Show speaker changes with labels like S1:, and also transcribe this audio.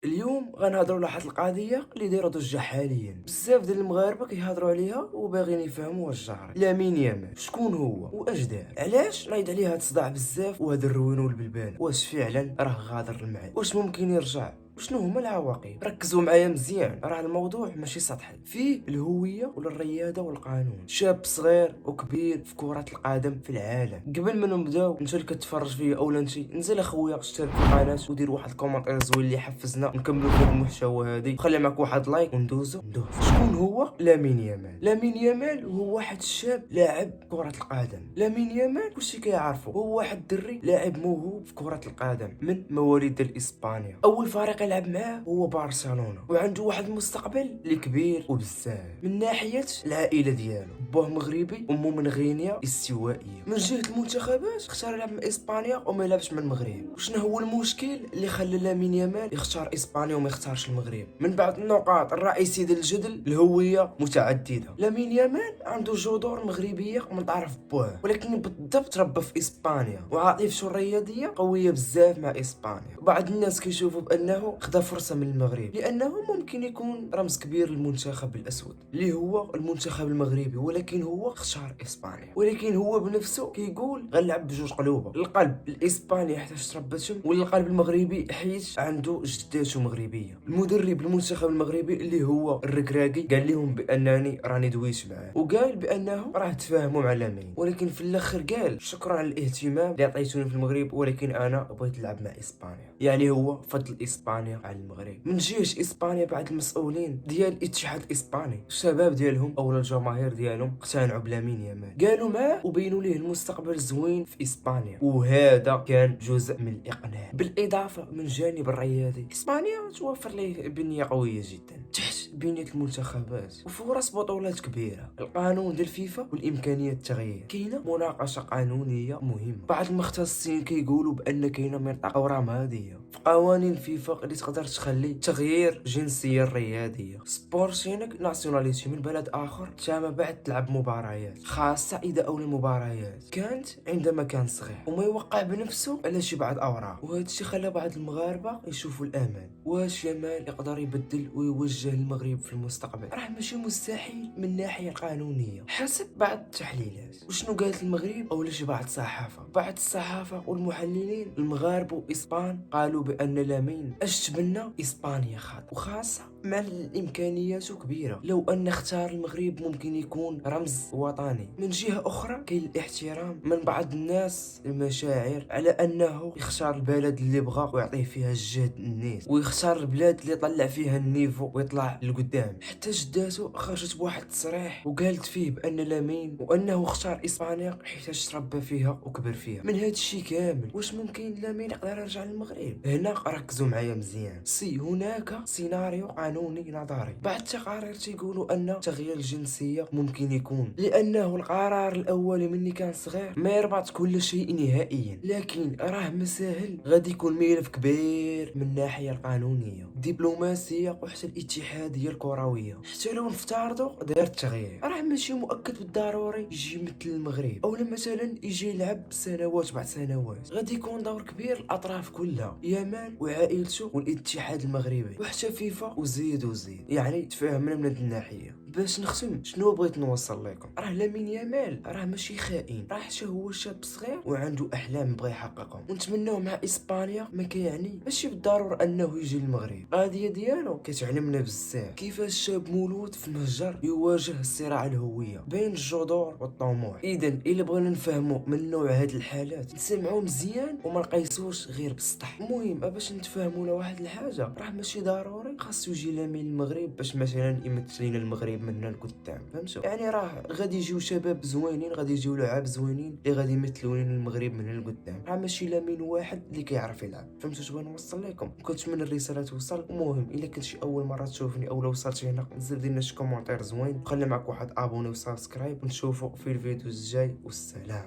S1: اليوم غنهضروا على واحد القضيه اللي دايره ضجه حاليا. بزاف ديال المغاربه كيهضروا عليها وباغيين يفهموا واش جاري. لامين يامال شكون هو واش دار؟ علاش نايض عليه هاد الصداع بزاف وهاد الروينه والبلبانه؟ واش فعلا راه غادر المعاد؟ واش ممكن يرجع؟ وشنو هما العواقب؟ ركزوا معايا مزيان، راه الموضوع ماشي سطحي، فيه الهويه ولا الرياده والقانون. شاب صغير وكبير في كره القدم في العالم. قبل ما نبداو، انت اللي كتفرج فيا اولا انت انزل اخويا اشترك في القناه ودير واحد الكومنتير زوين اللي يحفزنا نكملوا في هذا المحتوى هذه، وخلي معك واحد لايك وندوزو. شكون هو لامين يامال؟ لامين يامال هو واحد الشاب لاعب كره القدم. لامين يامال كلشي كيعرفو، هو واحد الدري لاعب موهوب في كره القدم من مواليد ديال اسبانيا. اول فريق يلعب معاه هو برشلونه، وعنده واحد المستقبل اللي كبير وبزاف. من ناحيه العائله ديالو، بوه مغربي امه من غينيا استوائيه. من جهه المنتخبات اختار يلعب مع اسبانيا وما يلعبش مع المغرب. وشنو هو المشكل اللي خلى لامين يامال يختار اسبانيا وما يختارش المغرب؟ من بعض النقاط الرئيسيه ديال الجدل الهويه متعدده. لامين يامال عنده جذور مغربيه من طرف بوه، ولكن بالضبط تربى في اسبانيا وعاطفته الرياضيه قويه بزاف مع اسبانيا. بعض الناس كيشوفوا بانه خدا فرصه من المغرب لانه ممكن يكون رمز كبير للمنتخب الاسود اللي هو المنتخب المغربي، ولكن هو اختار اسبانيا. ولكن هو بنفسه كيقول غنلعب بجوج قلوبه، القلب الاسباني حيت تربتهم، والقلب المغربي حيت عنده جداته مغربيه. المدرب المنتخب المغربي اللي هو الركراكي قال لهم بانني راني دويت معاه، وقال بانه راه تفاهموا مع لامين، ولكن في الاخر قال شكرا على الاهتمام اللي عطيتوني في المغرب، ولكن انا بغيت نلعب مع اسبانيا. يعني هو فضل اسبانيا على المغرب. من جهه اسبانيا بعض المسؤولين ديال الاتحاد الاسباني الشباب ديالهم او الجماهير ديالهم اقتنعوا بلامين يامال، قالوا معاه وبينوا ليه المستقبل زوين في اسبانيا، وهذا كان جزء من الاقناع. بالاضافه من جانب الرياضي، اسبانيا توفر ليه بنيه قويه جدا تحت بنيه المنتخبات وفرص بطولات كبيره. القانون ديال فيفا والامكانيه التغيير، كاينه مناقشه قانونيه مهمه. بعض المختصين كيقولوا بان كاينه منطقه رماديه في قوانين فيفا اللي تقدر تخلي تغيير جنسيه الرياضيه سبورتينغ ناسيوناليتي من بلد اخر تما بعد تلعب مباريات، خاصه اذا اول المباريات كانت عندما كان صغير وما يوقع بنفسه على شي بعض اوراق. وهذا الشيء خلى بعض المغاربه يشوفوا الامان. واش يامال يقدر يبدل ويوجه المغرب في المستقبل؟ راه ماشي مستحيل من الناحيه القانونيه حسب بعض التحليلات. وشنو قالت المغرب او شي بعض الصحافه؟ بعض الصحافه والمحللين المغاربه واسبان قالوا بان لامين اش تبنى اسبانيا وخاصه مع الامكانيات كبيره. لو ان اختار المغرب ممكن يكون رمز وطني. من جهه اخرى كاين الاحترام من بعض الناس المشاعر على انه يختار البلد اللي بغى ويعطيه فيها الجهد الناس، ويختار البلاد اللي طلع فيها النيفو ويطلع لقدام. حتى جداته خرجت بواحد التصريح وقالت فيه بان لامين وانه اختار اسبانيا حيت تربى فيها وكبر فيها. من هذا الشيء كامل واش ممكن لامين يقدر يرجع للمغرب؟ هنا ركزوا معايا مزيان. هناك سيناريو قانوني نظري. بعض التقارير تيقولوا ان تغيير الجنسيه ممكن يكون لانه القرار الاولي مني كان صغير ما يربط كل شيء نهائيا، لكن راه مساهل غادي يكون ملف كبير من الناحيه القانونيه الدبلوماسيه وحتى الاتحاديه الكرويه. حتى لو نفترضوا دار التغيير راه ماشي مؤكد بالضروري يجي يمثل المغرب، او مثلا يجي يلعب سنوات بعد سنوات. غادي يكون دور كبير الاطراف كلها، يامال وعائلته والاتحاد المغربي وحتى فيفا وزيد وزيد. يعني تفاهمنا من هذه الناحيه. باش نختم شنو بغيت نوصل لكم؟ راه لامين يامال راه ماشي خائن، راه حتى هو شاب صغير وعنده احلام بغى يحققهم، ونتمناو مع اسبانيا. ما كيعني ماشي بالضروره انه يجي للمغرب. القضيه ديالو كتعلمنا بزاف كيفاش شاب مولود في مهجر يواجه صراع الهويه بين الجذور والطموح. اذا الا بغينا نفهموا من نوع هاد الحالات نسمعوا مزيان وما نقيسوش غير بالسطح. المهم باش نتفاهموا لواحد الحاجه، راه ماشي ضروري خاصو يجي لامين المغرب باش مثلا يمثل لنا المغرب من هنا لقدام، فهمتوا؟ يعني راه غادي يجيو شباب زوينين، غادي يجيو لعاب زوينين اللي غادي يمثلوا لنا المغرب من هنا لقدام. راه ماشي لامين واحد اللي كيعرف يلعب. فهمتوا اش بغيت نوصل لكم؟ كنتمنى الرساله توصل. المهم الا كنت شي اول مره تشوفني او لو وصلتي هنا نزل دير لنا شي كومونتير زوين وخلي معك واحد ابوني وسبسكرايب، ونشوفوا في الفيديو الجاي. والسلام.